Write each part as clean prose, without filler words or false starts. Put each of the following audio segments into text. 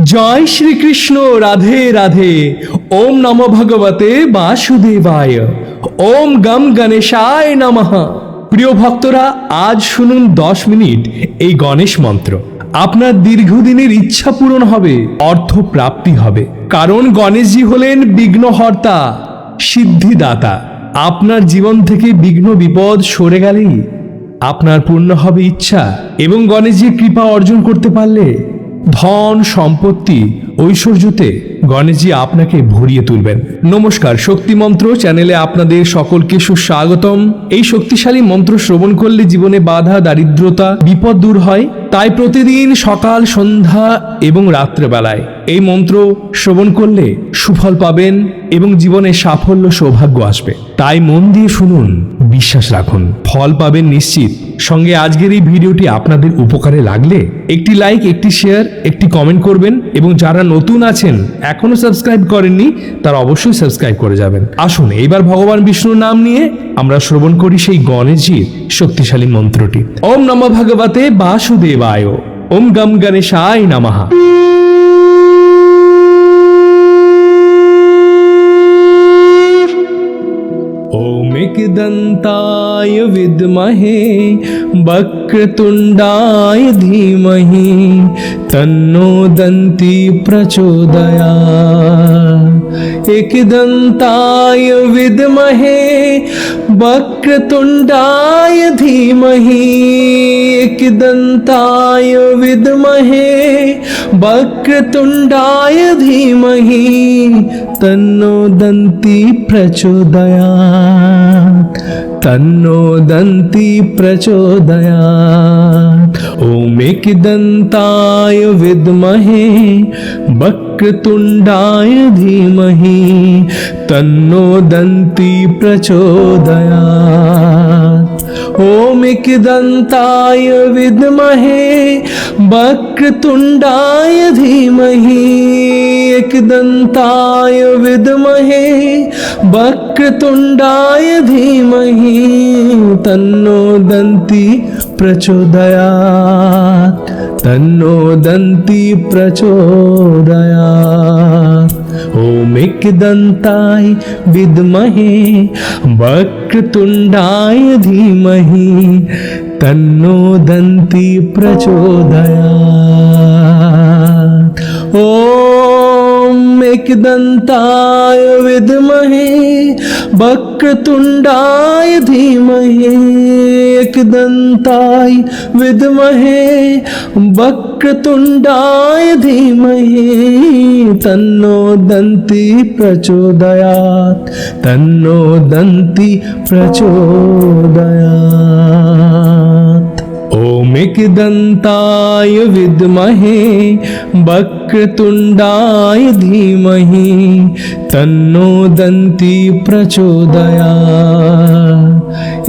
জয় শ্রীকৃষ্ণ। রাধে রাধে। ওম নমো ভগবতে বাসুদেবায়। ওম গম গণেশায় নমঃ। প্রিয় ভক্তরা, আজ শুনুন 10 মিনিট এই গণেশ মন্ত্র। আপনার দীর্ঘদিনের ইচ্ছা পূরণ হবে, অর্থ প্রাপ্তি হবে। কারণ গণেশজি হলেন বিঘ্নহর্তা, সিদ্ধিদাতা। আপনার জীবন থেকে বিঘ্ন বিপদ সরে গেলেই আপনার পূর্ণ হবে ইচ্ছা, এবং গণেশজির কৃপা অর্জন করতে পারলে ধন সম্পত্তি ঐশ্বর্যতে গণেশজি আপনাকে ভরিয়ে তুলবেন। নমস্কার, শক্তি মন্ত্র চ্যানেলে আপনাদের সকলকে সুস্বাগতম। এই শক্তিশালী মন্ত্র শ্রবণ করলে জীবনে বাধা দারিদ্রতা বিপদ দূর হয়। তাই প্রতিদিন সকাল সন্ধ্যা এবং রাত্রেবেলায় এই মন্ত্র শ্রবণ করলে সুফল পাবেন এবং জীবনে সাফল্য সৌভাগ্য আসবে। তাই মন দিয়ে শুনুন, বিশ্বাস রাখুন, ফল পাবেন নিশ্চিত। সঙ্গে আজকের এই ভিডিওটি আপনাদের উপকারে লাগলে একটি লাইক, একটি শেয়ার, একটি কমেন্ট করবেন, এবং যারা নতুন আছেন এখনো সাবস্ক্রাইব করেননি তারা অবশ্যই সাবস্ক্রাইব করে যাবেন। আসুন এইবার ভগবান বিষ্ণুর নাম নিয়ে আমরা শ্রবণ করি সেই গণেশজির শক্তিশালী মন্ত্রটি। ওম নমো ভগবতে বাসুদেবায়। ওম গম গণেশায় নমঃ। ओम एकदन्ताय विद्महे वक्रतुण्डाय धीमहि तन्नो दन्ती प्रचोदयात्। एकदन्ताय विद्महे वक्रतुण्डाय धीमहि एकदन्ताय विद्महे वक्रतुण्डाय धीमहि तन्नो दन्ती प्रचोदयात्। तन्नो दन्ती प्रचोदयात्। ओम एकदन्ताय विद्महे वक्रतुण्डाय धीमहि तन्नो दन्ती प्रचोदयात्। ओम एकदन्ताय विद्महे वक्रतुण्डाय धीमहि एकदन्ताय विद्महे वक्रतुण्डाय धीमहि तन्नो दन्ती प्रचोदयात्। तन्नो दन्ती प्रचोदयात्। ओम एकदन्ताय विद्महे वक्रतुण्डाय धीमहि तन्नो दन्ती प्रचोदयात्। ओम एकदन्ताय विद्महे वक्रतुण्डाय धीमहि एकदन्ताय विद्महे वक्रतुण्डाय धीमहि तन्नो दन्ती प्रचोदयात्। तन्नो दन्ती प्रचोदयात्। ओम एकदन्ताय विद्महे वक्रतुण्डाय धीमहि तन्नो दन्ती प्रचोदयात्।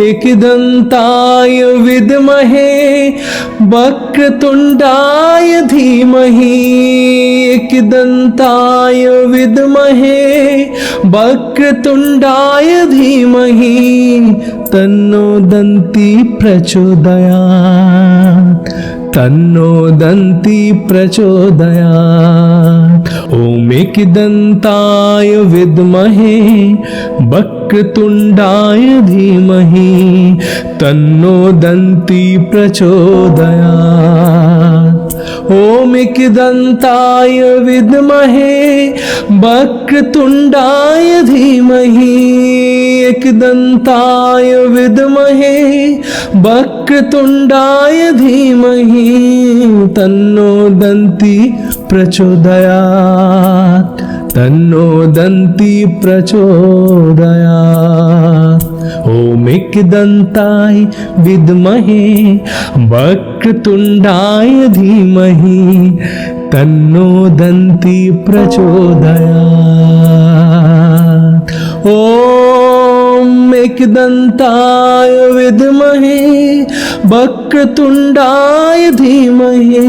एकदन्ताय विद्महे वक्रतुण्डाय धीमहि एकदन्ताय विद्महे वक्रतुण्डाय धीमहि तन्नो दन्ती प्रचोदयात्। तन्नो दन्ती प्रचोदयात्। ओम एकदन्ताय विद्महे वक्रतुण्डाय धीमहि तन्नो दन्ती प्रचोदयात्। ओम एकदन्ताय विद्महे वक्रतुण्डाय धीमहि एकदन्ताय विद्महे वक्रतुण्डाय धीमहि तन्नो दन्ती प्रचोदयात्। तन्नो दन्ती प्रचोदयात्। ओम एकदन्ताय विद्महे वक्रतुण्डाय धीमहि तन्नो दन्ती प्रचोदयात्। ओम एकदन्ताय विद्महे वक्रतुण्डाय धीमहि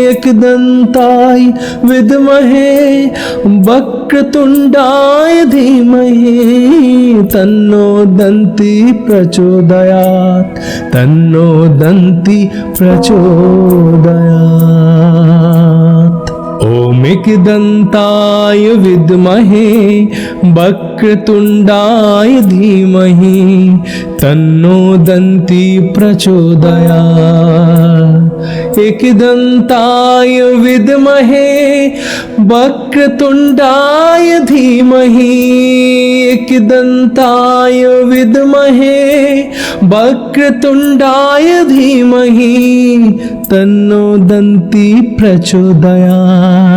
एकदन्ताय विद्महे वक्रतुण्डाय धीमहि तन्नो दन्ती प्रचोदयात्। तन्नो दन्ती प्रचोदयात्। ओम एकदन्ताय विद्महे वक्रतुण्डाय धीमहि तन्नो दन्ती प्रचोदयात्। एकदन्ताय विद्महे वक्रतुण्डाय धीमहि एकदन्ताय विद्महे वक्रतुण्डाय धीमहि तन्नो दन्ती प्रचोदयात्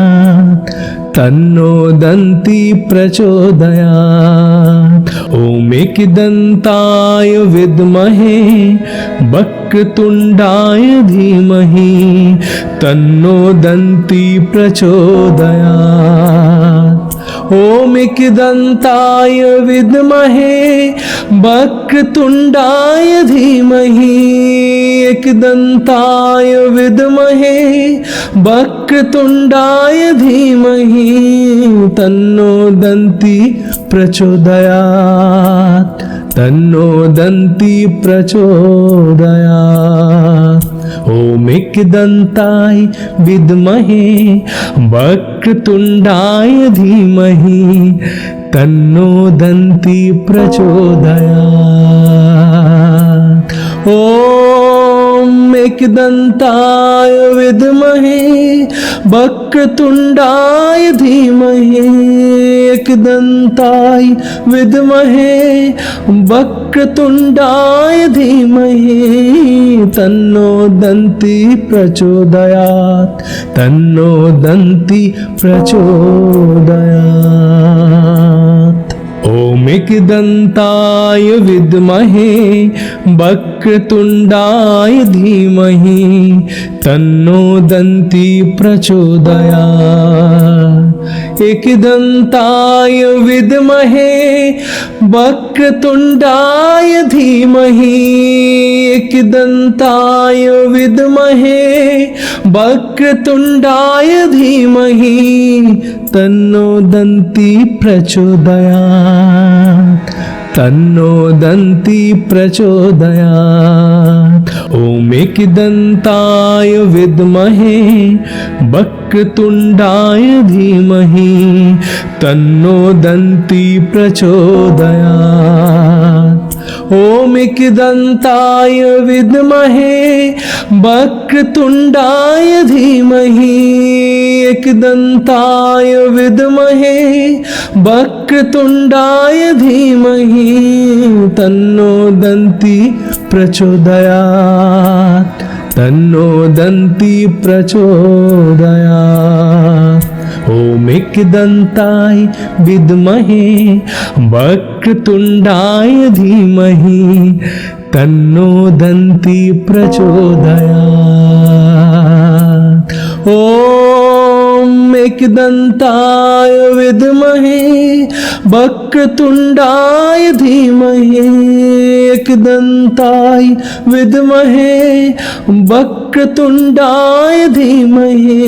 तन्नो दन्ती प्रचोदयात्। ॐ एकदन्ताय विद्महे वक्रतुण्डाय धीमहि तन्नो दन्ती प्रचोदयात्। ॐ एकदन्ताय विद्महे वक्रतुण्डाय धीमहि एकदन्ताय विद्महे वक्रतुण्डाय धीमहि तन्नो दन्ती प्रचोदयात् तन्नो दन्ती प्रचोदयात्। ॐ एकदन्ताय विद्महे वक्रतुण्डाय धीमहि तन्नो दन्ती प्रचोदयात्। ॐ एकदन्ताय विद्महे वक्रतुण्डाय धीमहि एकदन्ताय विद्महे वक्रतुण्डाय धीमहि तन्नो दन्ती प्रचोदयात् तन्नो दन्ती प्रचोदयात्। ॐ एकदन्ताय विद्महे वक्रतुण्डाय धीमहि तन्नो दन्ती प्रचोदयात्। एकदन्ताय विद्महे वक्रतुण्डाय धीमहि एकदन्ताय विद्महे वक्रतुण्डाय धीमहि तन्नो दन्ती प्रचोदयात् तन्नो दन्ती प्रचोदयात्। ॐ एकदन्ताय विद्महे वक्रतुण्डाय धीमहि तन्नो दन्ती प्रचोदयात्। ॐ एकदन्ताय विद्महे वक्रतुण्डाय धीमहि एकदन्ताय विद्महे वक्रतुण्डाय धीमहि तन्नो दन्ती प्रचोदयात् तन्नो दन्ती प्रचोदयात्। ॐ एकदन्ताय विद्महे वक्रतुण्डाय धीमहि तन्नो दन्ती प्रचोदयात्। ॐ एकदन्ताय विद्महे वक्रतुण्डाय धीमहि एकदन्ताय विद्महे वक्रतुण्डाय धीमहि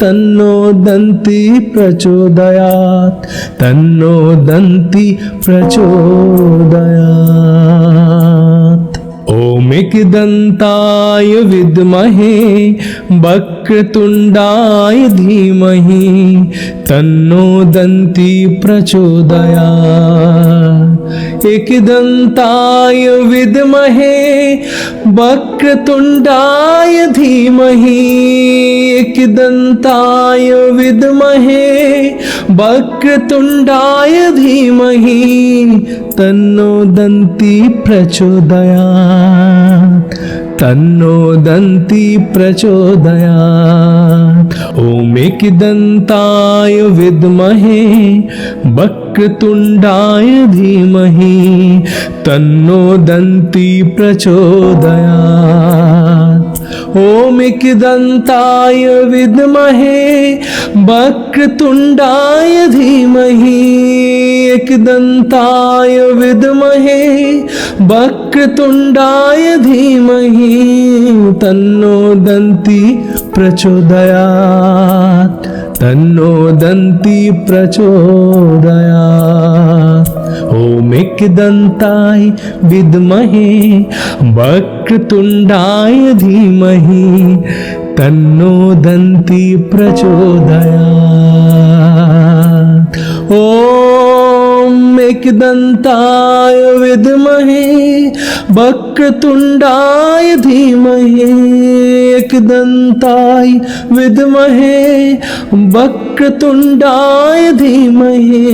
तन्नो दन्ती प्रचोदयात् तन्नो दन्ती प्रचोदयात्। ॐ एकदन्ताय विद्महे वक्रतुण्डाय धीमहि तन्नो दन्ती प्रचोदयात्। एकदन्ताय विद्महे वक्रतुण्डाय धीमहि एकदन्ताय विद्महे वक्रतुण्डाय धीमहि तन्नो दन्ती प्रचोदयात् तन्नो दन्ती प्रचोदयात्। ॐ एकदन्ताय विद्महे वक्रतुण्डाय धीमहि तन्नो दन्ती प्रचोदयात्। ॐ एकदन्ताय विद्महे वक्रतुण्डाय धीमहि एकदन्ताय विद्महे वक्रतुण्डाय धीमहि तन्नो दन्ती प्रचोदयात् तन्नो दन्ती प्रचोदयात्। ॐ एकदन्ताय विद्महे वक्रतुण्डाय धीमहि तन्नो दन्ती प्रचोदयात्। ॐ एकदन्ताय विद्महे वक्रतुण्डाय धीमहि एकदन्ताय विद्महे वक्रतुण्डाय धीमहि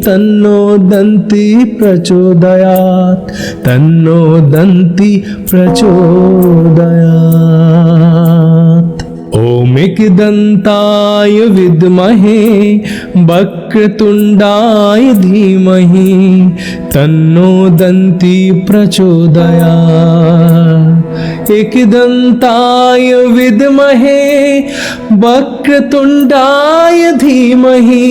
तन्नो दन्ति प्रचोदयात् तन्नो दन्ति प्रचोदयात् ॐ एकदन्ताय विद्महे वक्रतुण्डाय धीमहि तन्नो दन्ति प्रचोदयात् एकदन्ताय विद्महे वक्रतुण्डाय धीमहि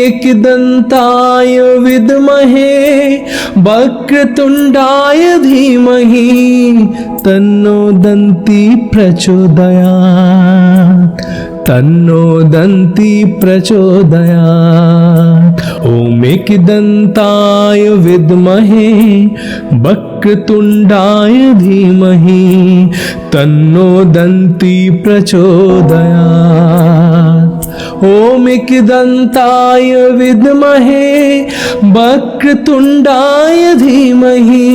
एकदन्ताय विद्महे वक्रतुण्डाय धीमहि तन्नो दन्ति प्रचोदयात् तन्नो दन्ति प्रचोदयात् ॐ एकदन्ताय विद्महे वक्रतुण्डाय धीमहि तन्नो दन्ति प्रचोदयात् ॐ एकदन्ताय विद्महे वक्रतुण्डाय धीमहि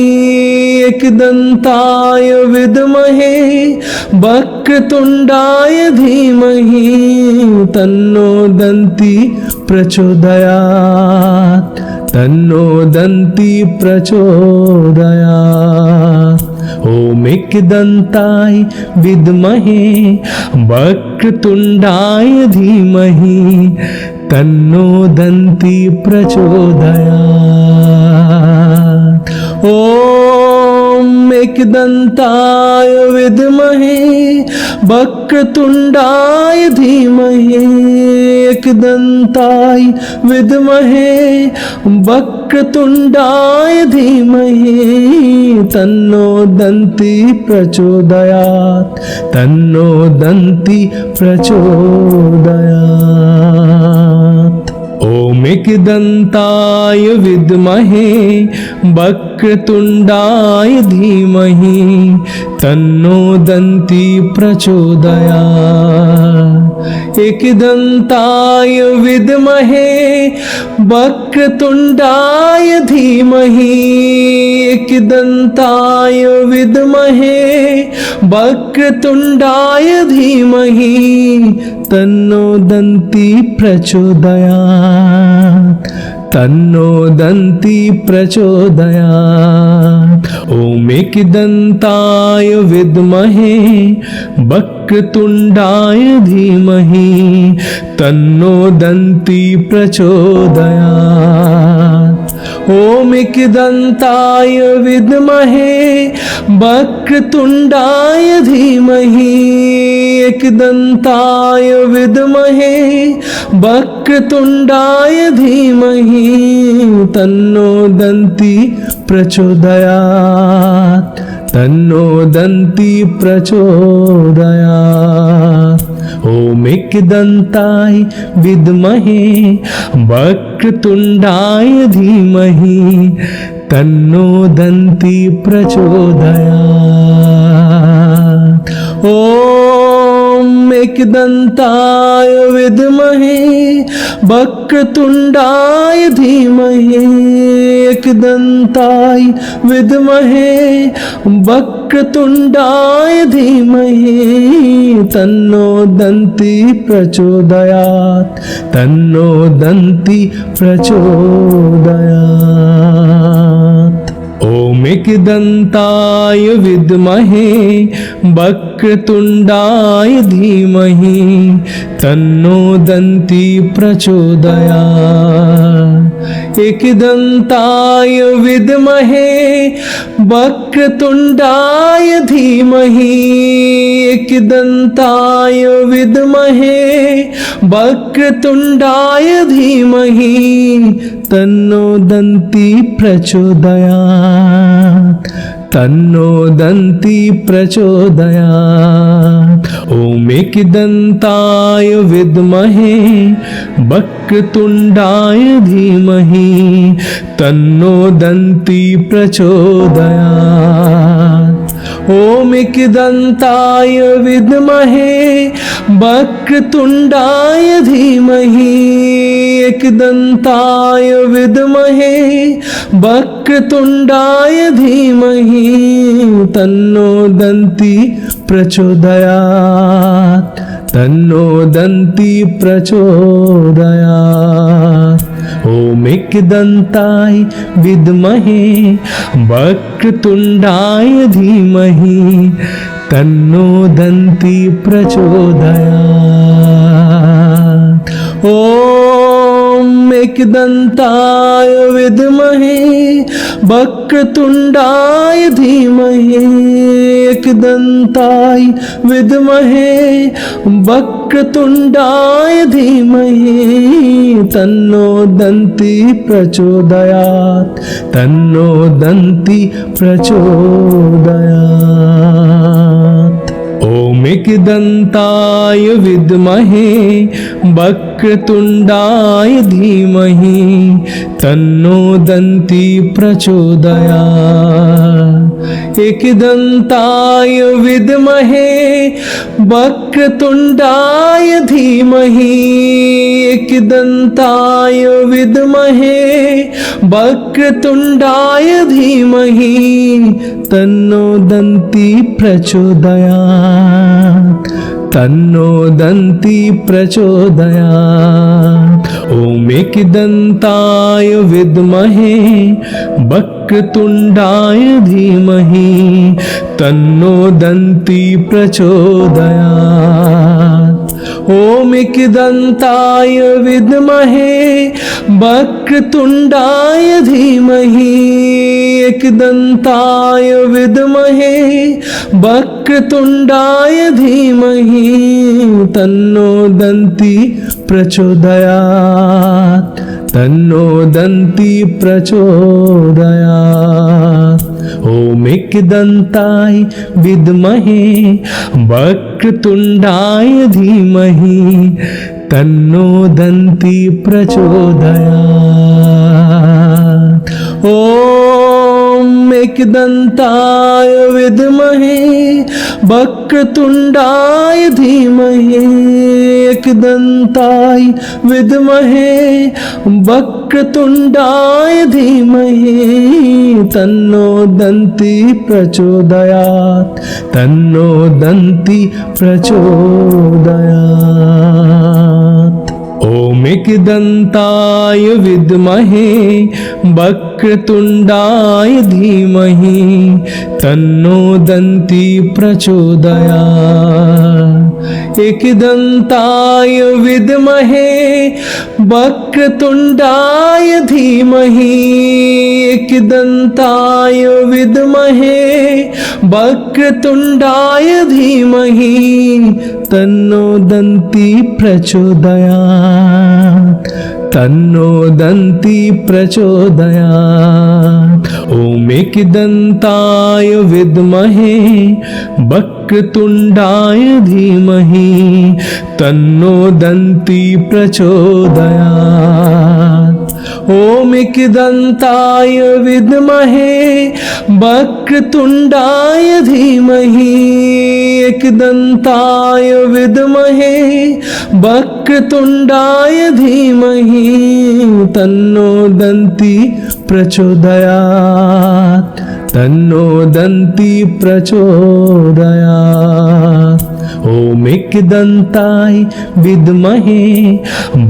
एकदन्ताय विद्महे वक्रतुण्डाय धीमहि तन्नो दन्ति प्रचोदयात् तन्नो दन्ति प्रचोदयात् ॐ एकदन्ताय विद्महे वक्रतुण्डाय धीमहि तन्नो दन्ति प्रचोदयात् ॐ एकदन्ताय विद्महे वक्रतुण्डाय धीमहि एकदन्ताय विद्महे वक्रतुण्डाय धीमहि तन्नो दन्ति प्रचोदयात् तन्नो दन्ति प्रचोदयात् ॐ एकदन्ताय विद्महे वक्रतुण्डाय धीमहि तन्नो दन्ति प्रचोदयात् एकदन्ताय विद्महे वक्रतुण्डाय धीमहि एकदन्ताय विद्महे वक्रतुण्डाय धीमहि तन्नो दन्ति प्रचोदयात् तन्नो दन्ति प्रचोदयात् ॐ एकदन्ताय विद्महे वक्रतुण्डाय धीमहि तन्नो दन्ति प्रचोदयात् ॐ एकदन्ताय विद्महे वक्रतुण्डाय धीमहि एकदन्ताय विद्महे वक्रतुण्डाय धीमहि तन्नो दन्ति प्रचोदयात् तन्नो दन्ति प्रचोदयात् ॐ एकदन्ताय विद्महे वक्रतुण्डाय धीमहि तन्नो दन्ति प्रचोदयात् ॐ एकदन्ताय विद्महे वक्रतुण्डाय धीमहि एकदन्ताय विद्महे वक्रतुण्डाय धीमहि तन्नो दन्ति प्रचोदयात् तन्नो दन्ति प्रचोदयात् ॐ एकदन्ताय विद्महे वक्रतुण्डाय धीमहि तन्नो दन्ति प्रचोदयात् एकदन्ताय विद्महे वक्रतुण्डाय धीमहि एकदन्ताय विद्महे वक्रतुण्डाय धीमहि तन्नो दन्ति प्रचोदयात् तन्नो दन्ति प्रचोदयात् ॐ एकदन्ताय विद्महे वक्रतुण्डाय धीमहि तन्नो दन्ति प्रचोदयात् ओम एकदन्ताय विद्महे वक्रतुण्डाय धीमहि एकदन्ताय विद्महे वक्रतुण्डाय धीमहि तन्नो दन्ति प्रचोदयात् तन्नो दन्ति प्रचोदयात् ओम एकदन्ताय विद्महे वक्रतुण्डाय धीमहि तन्नो दन्ति प्रचोदयात् ओम एकदन्ताय विद्महे वक्रतुण्डाय धीमहि एकदन्ताय विद्महे वक्रतुण्डाय धीमहि तन्नो दन्ति प्रचोदयात् तन्नो दन्ति प्रचोदयात् ओम एकदन्ताय विद्महे वक्रतुण्डाय धीमहि तन्नो दन्ति प्रचोदयात् एकदन्ताय विद्महे वक्रतुण्डाय धीमहि एकदन्ताय विद्महे वक्रतुण्डाय धीमहि तन्नो दन्ति प्रचोदयात् तन्नो दन्ति प्रचोदयात् ओम एकदन्ताय विद्महे वक्रतुण्डाय धीमहि तन्नो दन्ति प्रचोदयात् ओम एकदन्ताय विद्महे वक्रतुण्डाय धीमहि एकदन्ताय विद्महे वक्रतुण्डाय धीमहि तन्नो दन्ति प्रचोदयात् तन्नो दन्ति प्रचोदयात् ओम एकदन्ताय विद्महे वक्रतुण्डाय धीमहि तन्नो दन्ति प्रचोदयात् ओम एकदन्ताय विद्महे वक्रतुण्डाय धीमहि एकदन्ताय विद्महे वक्रतुण्डाय धीमहि तन्नो दन्ति प्रचोदयात् तन्नो दन्ति प्रचोदयात् ओम एकदन्ताय विद्महे वक्रतुण्डाय धीमहि तन्नो दन्ति प्रचोदयात् एकदन्ताय विद्महे वक्रतुण्डाय धीमहि एकदन्ताय विद्महे वक्रतुण्डाय धीमहि तन्नो दन्ति प्रचोदयात् तन्नो दन्ति प्रचोदयात् ओम एकदन्ताय विद्महे वक्रतुण्डाय धीमहि तन्नो दन्ति प्रचोदयात् ओम एकदन्ताय विद्महे वक्रतुण्डाय धीमहि एकदन्ताय विद्महे वक्रतुण्डाय धीमहि तन्नो दन्ति प्रचोदयात् तन्नो दन्ति प्रचोदयात् ओम एकदन्ताय विद्महे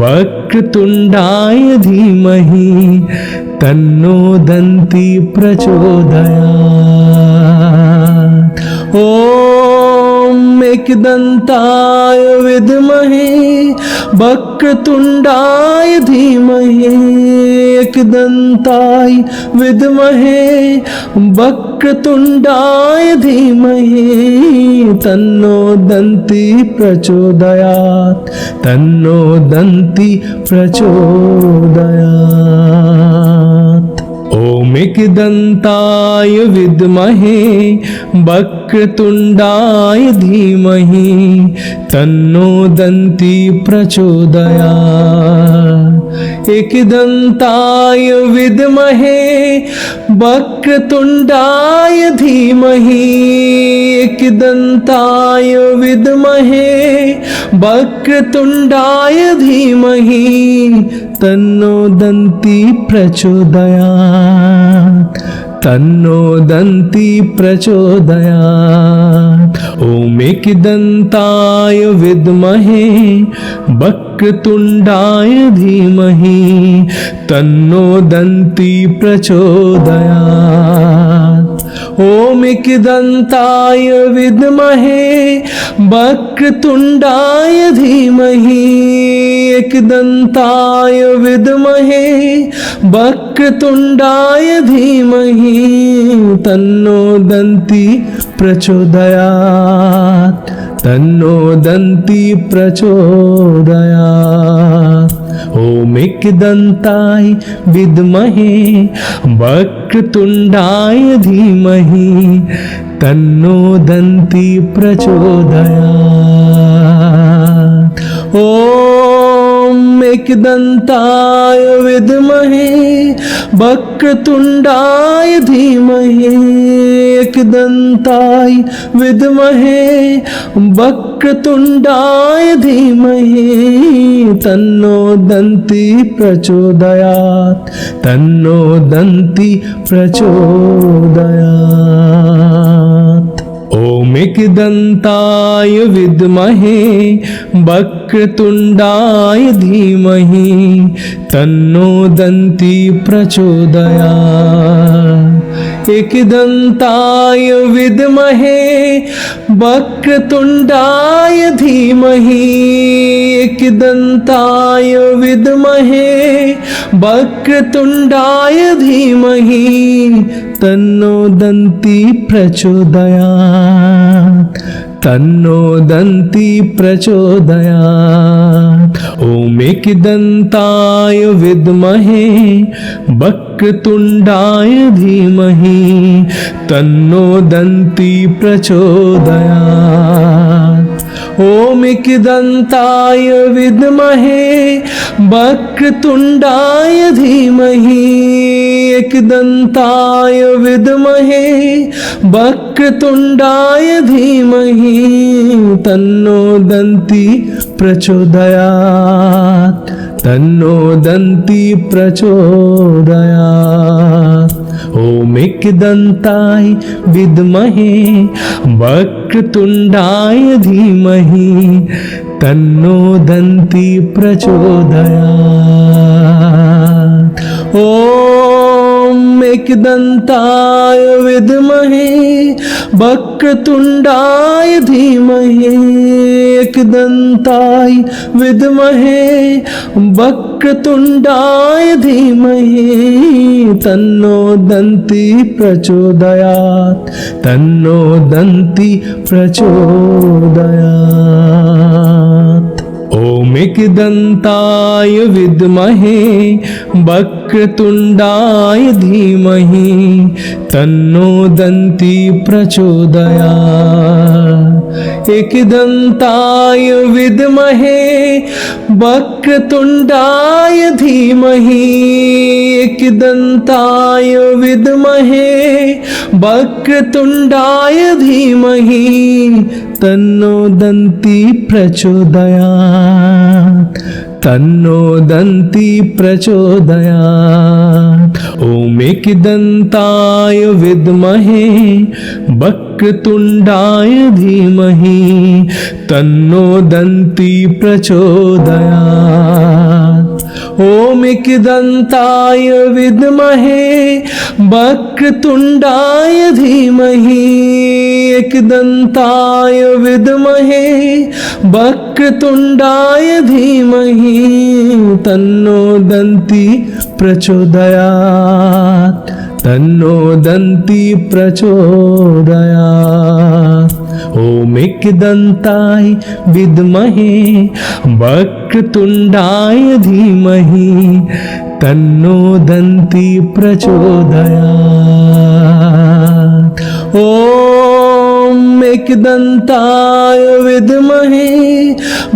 वक्रतुण्डाय धीमहि तन्नो दन्ति प्रचोदयात् ओम एकदन्ताय विद्महे वक्रतुण्डाय धीमहि एकदन्ताय विद्महे वक्रतुण्डाय धीमहि तन्नो दन्ति प्रचोदयात् तन्नो दन्ति प्रचोदयात् ओम एकदन्ताय विद्महे वक्रतुण्डाय धीमहि तन्नो दन्ति प्रचोदयात् एकदन्ताय विद्महे वक्रतुण्डाय धीमहि एकदन्ताय विद्महे वक्रतुण्डाय धीमहि तन्नो दन्ती प्रचोदयात् तन्नो दन्ती प्रचोदयात् ॐ एकदन्ताय विद्महे वक्रतुण्डाय धीमहि तन्नो दन्ती प्रचोदयात् ॐ एकदन्ताय विद्महे वक्रतुण्डाय धीमहि एकदन्ताय विद्महे वक्रतुण्डाय धीमहि तन्नो दन्ती प्रचोदयात् तन्नो दन्ती प्रचोदयात् ॐ एकदन्ताय विद्महे वक्रतुण्डाय धीमहि तन्नो दन्ती प्रचोदयात् ॐ एकदन्ताय विद्महे वक्रतुण्डाय धीमहि एकदन्ताय विद्महे वक्रतुण्डाय धीमहि तन्नो दन्ती प्रचोदयात् तन्नो दन्ती प्रचोदयात् ॐ एकदन्ताय विद्महे वक्रतुण्डाय धीमहि तन्नो दन्ती प्रचोदयात् एकदन्ताय विद्महे वक्रतुण्डाय धीमहि एकदन्ताय विद्महे वक्रतुण्डाय धीमहि तन्नो दन्ती प्रचोदयात् तन्नो दन्ती प्रचोदयात् ॐ एकदन्ताय विद्महे वक्रतुण्डाय धीमहि तन्नो दन्ती प्रचोदयात् ॐ एकदन्ताय विद्महे वक्रतुण्डाय धीमहि एकदन्ताय विद्महे वक्रतुण्डाय धीमहि तन्नो दन्ती प्रचोदयात् तन्नो दन्ती प्रचोदयात् ॐ एकदन्ताय विद्महे वक्रतुण्डाय धीमहि तन्नो दन्ती प्रचोदयात् ॐ एकदन्ताय विद्महे वक्रतुण्डाय धीमहि एकदन्ताय विद्महे वक्रतुण्डाय धीमहि तन्नो दन्ती प्रचोदयात् तन्नो दन्ती प्रचोदयात् ॐ एकदन्ताय विद्महे वक्रतुण्डाय धीमहि तन्नो दन्ती प्रचोदयात् एकदन्ताय विद्महे वक्रतुण्डाय धीमहि एकदन्ताय विद्महे वक्रतुण्डाय धीमहि तन्नो दन्ती प्रचोदयात् तन्नो दन्ती प्रचोदयात् ॐ एकदन्ताय विद्महे वक्रतुण्डाय धीमहि तन्नो दन्ती प्रचोदयात् ॐ एकदन्ताय विद्महे वक्रतुण्डाय धीमहि एकदन्ताय विद्महे वक्रतुण्डाय धीमहि तन्नो दन्ती प्रचोदयात् तन्नो दन्ती प्रचोदयात् ॐ एकदन्ताय विद्महे वक्रतुण्डाय धीमहि तन्नो दन्ती प्रचोदयात् ॐ एकदन्ताय विद्महे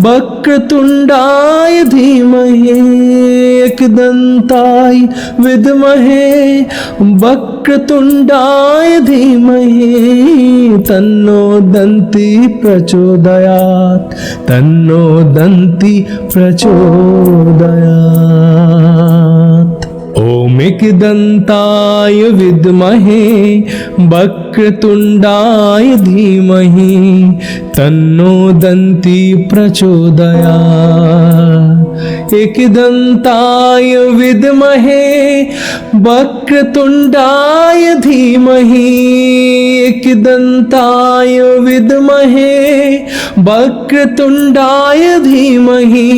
वक्रतुण्डाय धीमहि एकदन्ताय विद्महे वक्रतुण्डाय धीमहि तन्नो दन्ति प्रचोदयात् तन्नो दन्ति प्रचोदयात्। ॐ एकदन्ताय विद्महे वक्रतुण्डाय धीमहि तन्नो दन्ति प्रचोदयात्। एकदन्ताय विद्महे वक्रतुण्डाय धीमहि एकदन्ताय विद्महे वक्रतुण्डाय धीमहि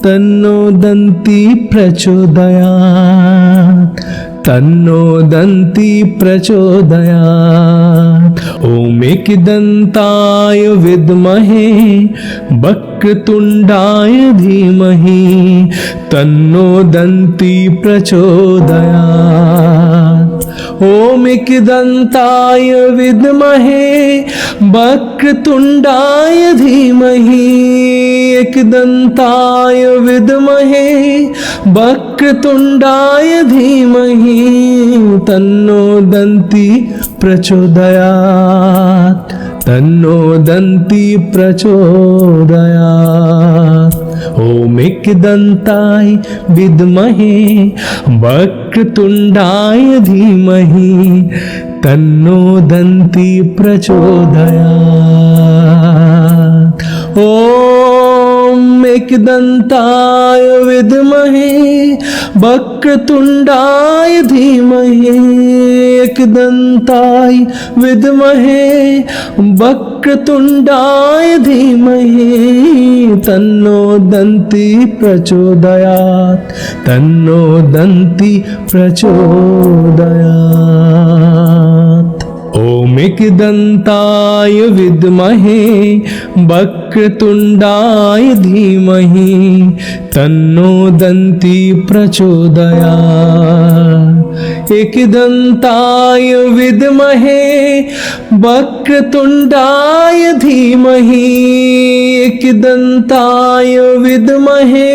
तन्नो दन्ति प्रचोदयात् तन्नो दन्ति प्रचोदयात्। ॐ एकदन्ताय विद्महे वक्रतुण्डाय धीमहि तन्नो दन्ति प्रचोदयात्। ॐ एकदन्ताय विद्महे वक्रतुण्डाय धीमहि एकदन्ताय विद्महे वक्रतुण्डाय धीमहि तन्नो दन्ति प्रचोदयात् तन्नो दन्ति प्रचोदयात्। ॐ एकदन्ताय विद्महे वक्रतुण्डाय धीमहि तन्नो दन्ति प्रचोदयात्। ॐ एकदन्ताय विद्महे वक्रतुण्डाय धीमहि एकदन्ताय विद्महे वक्रतुण्डाय धीमहि तन्नो दन्ति प्रचोदयात् तन्नो दन्ति प्रचोदयात्। ॐ एकदन्ताय विद्महे वक्रतुण्डाय धीमहि तन्नो दन्ति प्रचोदयात्। एकदन्ताय विद्महे वक्रतुण्डाय धीमहि एकदन्ताय विद्महे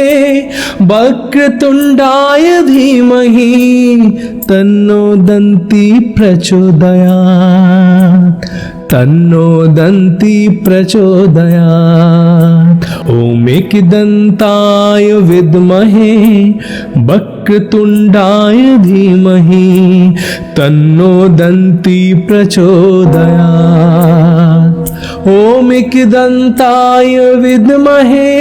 वक्रतुण्डाय धीमहि तन्नो दन्ति प्रचोदयात् तन्नो दन्ति प्रचोदयात्। ॐ एकदन्ताय विद्महे वक्रतुण्डाय धीमहि तन्नो दन्ति प्रचोदयात्। ॐ एकदन्ताय विद्महे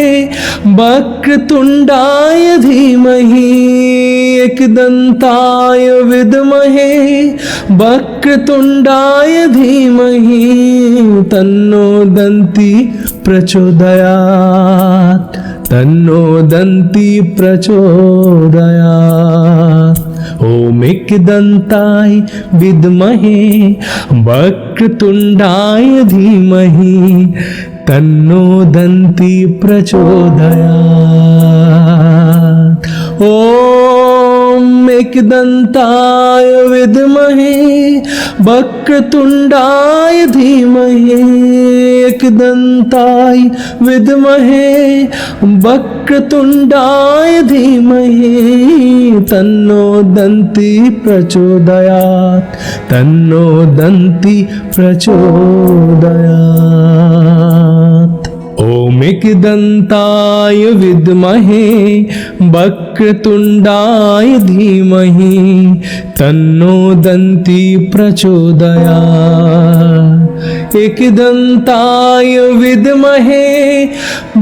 वक्रतुण्डाय धीमहि एकदन्ताय विद्महे वक्रतुण्डाय धीमहि तन्नो दन्ति प्रचोदयात् तन्नो दन्ति प्रचोदयात्। ॐ एकदन्ताय विद्महे वक्रतुण्डाय धीमहि तन्नो दन्ति प्रचोदयात्। ॐ एकदन्ताय विद्महे वक्रतुण्डाय धीमहि एकदन्ताय विद्महे वक्रतुण्डाय धीमहि तन्नो दन्ति प्रचोदयात् तन्नो दन्ति प्रचोदयात्। ॐ एकदन्ताय विद्महे वक्रतुण्डाय धीमहि तन्नो दन्ति प्रचोदयात्। एकदन्ताय विद्महे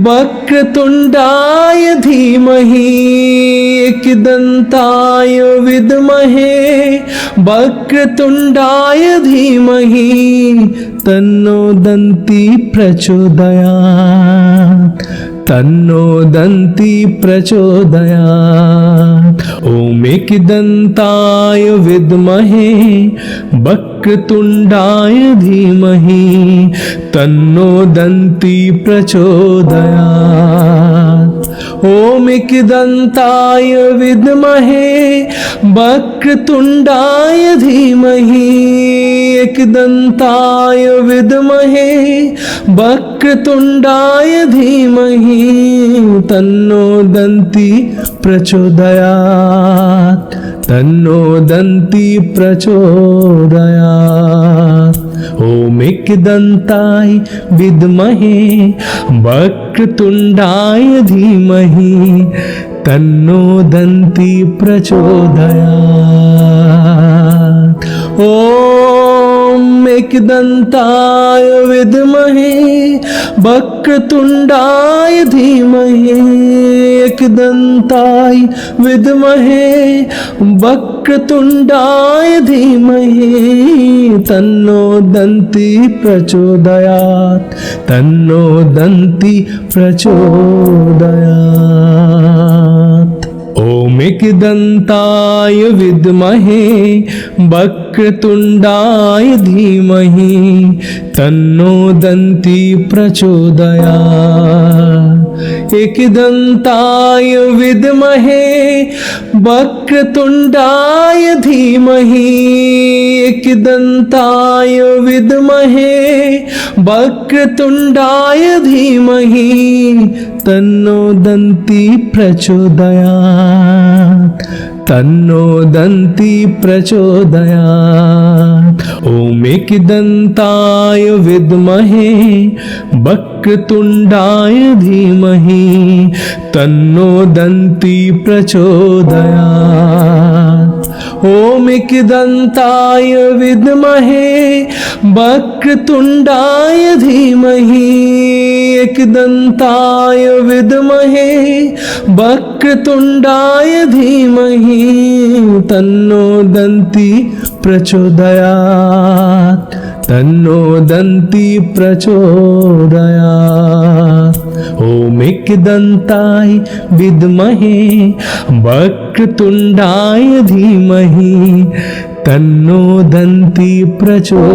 वक्रतुण्डाय धीमहि एकदन्ताय विद्महे वक्रतुण्डाय धीमहि तन्नो दन्ति प्रचोदयात् तन्नो दन्ति प्रचोदयात्। ॐ एकदन्ताय विद्महे वक्रतुण्डाय धीमहि तन्नो दन्ति प्रचोदयात्। ॐ एकदन्ताय विद्महे वक्रतुण्डाय धीमहि एकदन्ताय विद्महे वक्रतुण्डाय धीमहि तन्नो दन्ति प्रचोदयात् तन्नो दन्ति प्रचोदयात् ॐ एकदन्ताय विद्महे वक्रतुण्डाय धीमहि तन्नो दन्ति प्रचोदयात् ॐ एकदन्ताय विद्महे वक्रतुण्डाय धीमहि एकदन्ताय विद्महे वक्रतुण्डाय धीमहि तन्नो दन्ति प्रचोदयात् तन्नो दन्ति प्रचोदयात् ॐ एकदन्ताय विद्महे वक्रतुण्डाय धीमहि तन्नो दन्ति प्रचोदयात् एकदन्ताय विद्महे वक्रतुण्डाय धीमहि एकदन्ताय विद्महे वक्रतुण्डाय धीमहि तन्नो दन्ति प्रचोदयात् तन्नो दन्ति प्रचोदयात् ॐ एकदन्ताय विद्महे वक्रतुण्डाय धीमहि तन्नो दन्ति प्रचोदयात् ॐ एकदन्ताय विद्महे वक्रतुण्डाय धीमहि एकदन्ताय विद्महे वक्रतुण्डाय धीमहि तन्नो दन्ति प्रचोदयात् तन्नो दन्ति प्रचोदयात् ॐ एकदन्ताय विद्महे वक्रतुण्डाय धीमहि तन्नो दन्ति प्रचोदयात्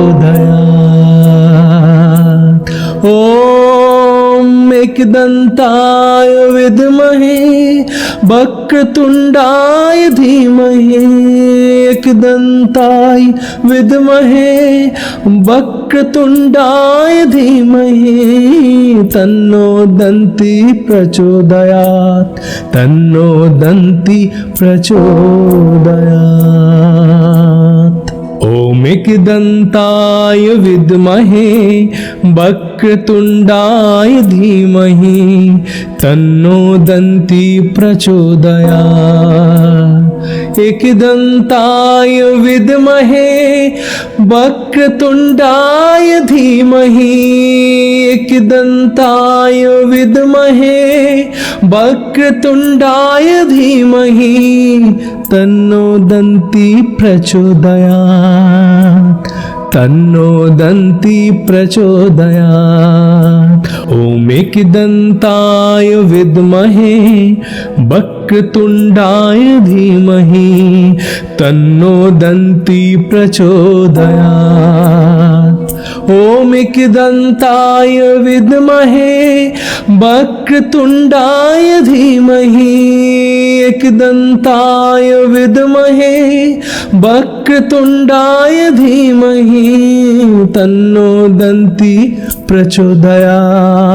ॐ एकदन्ताय विद्महे वक्रतुण्डाय धीमहि एकदन्ताय विद्महे वक्रतुण्डाय धीमहि तन्नो दन्ति प्रचोदयात् तन्नो दन्ति प्रचोदयात् ॐ एकदन्ताय विद्महे वक्रतुण्डाय धीमहि तन्नो दन्ति प्रचोदयात् एकदन्ताय विद्महे वक्रतुण्डाय धीमहि एकदन्ताय विद्महे वक्रतुण्डाय धीमहि तन्नो दन्ति प्रचोदयात् तन्नो दन्ति प्रचोदयात् ॐ एकदन्ताय विद्महे वक्रतुण्डाय धीमहि तन्नो दन्ति प्रचोदयात् ॐ एकदन्ताय विद्महे वक्रतुण्डाय धीमहि एकदन्ताय विद्महे वक्रतुण्डाय धीमहि तन्नो दन्ति प्रचोदयात्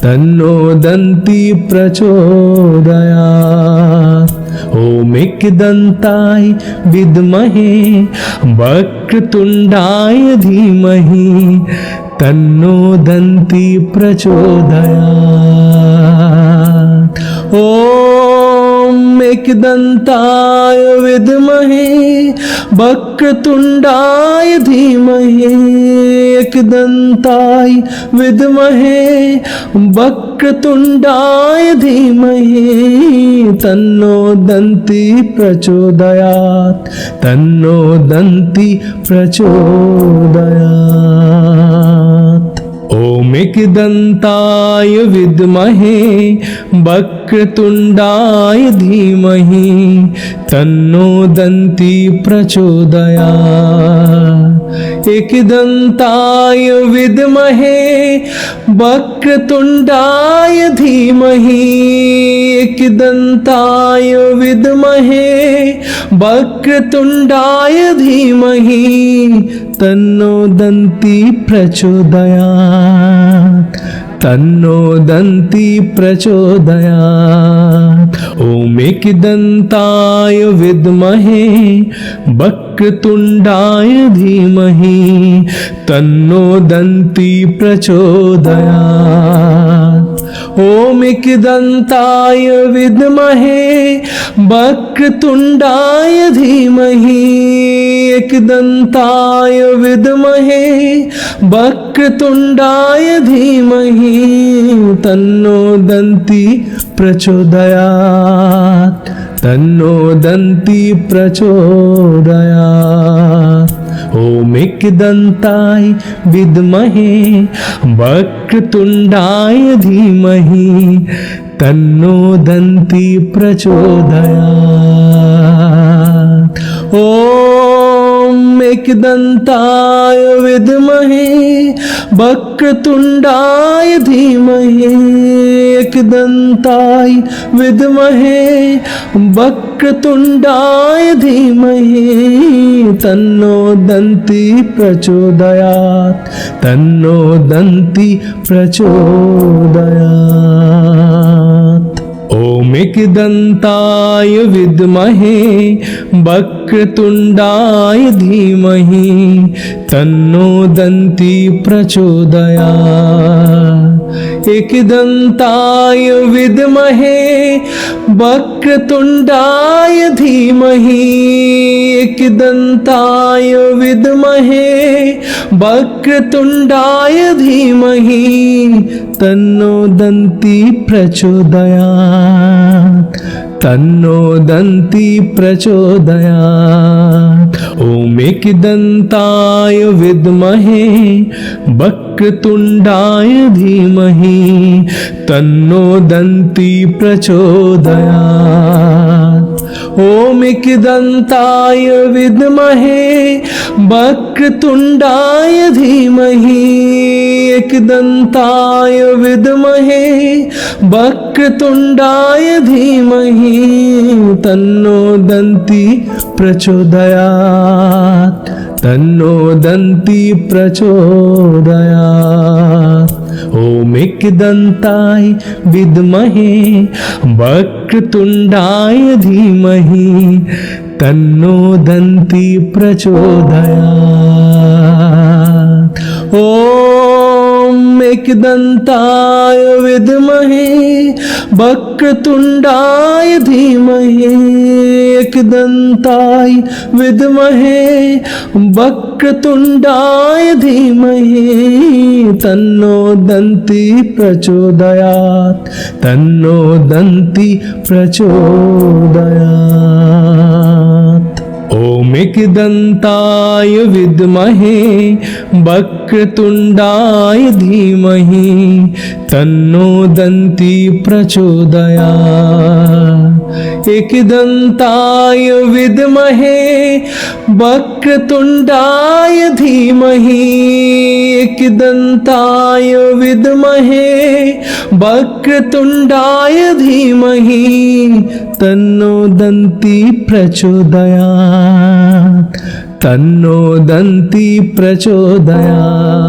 तन्नो दन्ति प्रचोदयात् ॐ एकदन्ताय विद्महे वक्रतुण्डाय धीमहि तन्नो दन्ति प्रचोदयात् ॐ एकदन्ताय विद्महे वक्रतुण्डाय धीमहि एकदन्ताय विद्महे वक्रतुण्डाय धीमहि तन्नो दन्ति प्रचोदयात् तन्नो दन्ति प्रचोदयात् ओम एकदन्ताय विद्महे वक्रतुण्डाय धीमहि तन्नो दन्ती प्रचोदयात्। एकदन्ताय विद्महे वक्रतुण्डाय धीमहि एकदन्ताय विद्महे वक्रतुण्डाय धीमहि तन्नो दन्ती प्रचोदयात् तन्नो दन्ती प्रचोदयात्। ओम एकदन्ताय विद्महे वक्रतुण्डाय धीमहि तन्नो दन्ती प्रचोदयात्। ओम एकदन्ताय विद्महे वक्रतुण्डाय धीमहि एकदन्ताय विद्महे वक्रतुण्डाय धीमहि तन्नो दन्ती प्रचोदयात् तन्नो दन्ती प्रचोदयात्। ओम एकदन्ताय विद्महे वक्रतुण्डाय धीमहि तन्नो दन्ती प्रचोदयात्। ओम एकदन्ताय विद्महे वक्रतुण्डाय धीमहि एकदन्ताय विद्महे वक्रतुण्डाय धीमहि तन्नो दन्ती प्रचोदयात् तन्नो दन्ती प्रचोदयात्। ओम एकदन्ताय विद्महे वक्रतुण्डाय धीमहि तन्नो दन्ती प्रचोदयात्। एकदन्ताय विद्महे वक्रतुण्डाय धीमहि एकदन्ताय विद्महे वक्रतुण्डाय धीमहि तन्नो दन्ती प्रचोदयात् तन्नो दन्ती प्रचोदयात्। ओम एकदन्ताय विद्महे वक्रतुण्डाय धीमहि तन्नो दन्ती प्रचोदयात्। ओम एकदन्ताय विद्महे वक्रतुण्डाय धीमहि एकदन्ताय विद्महे वक्रतुण्डाय धीमहि तन्नो दन्ती प्रचोदयात् तन्नो दन्ती प्रचोदयात्। ओम एकदन्ताय विद्महे वक्रतुण्डाय धीमहि तन्नो दन्ती प्रचोदयात्। ओम एकदन्ताय विद्महे वक्रतुण्डाय धीमहि एकदन्ताय विद्महे वक्रतुण्डाय धीमहि तन्नो दन्ती प्रचोदयात् तन्नो दन्ती प्रचोदयात्। ओम एकदन्ताय विद्महे वक्रतुण्डाय धीमहि तन्नो दन्ती प्रचोदयात्। एकदन्ताय विद्महे वक्रतुण्डाय धीमहि एकदन्ताय विद्महे वक्रतुण्डाय धीमहि तन्नो दन्ती प्रचोदयात् तन्नो दन्ती प्रचोदयात्।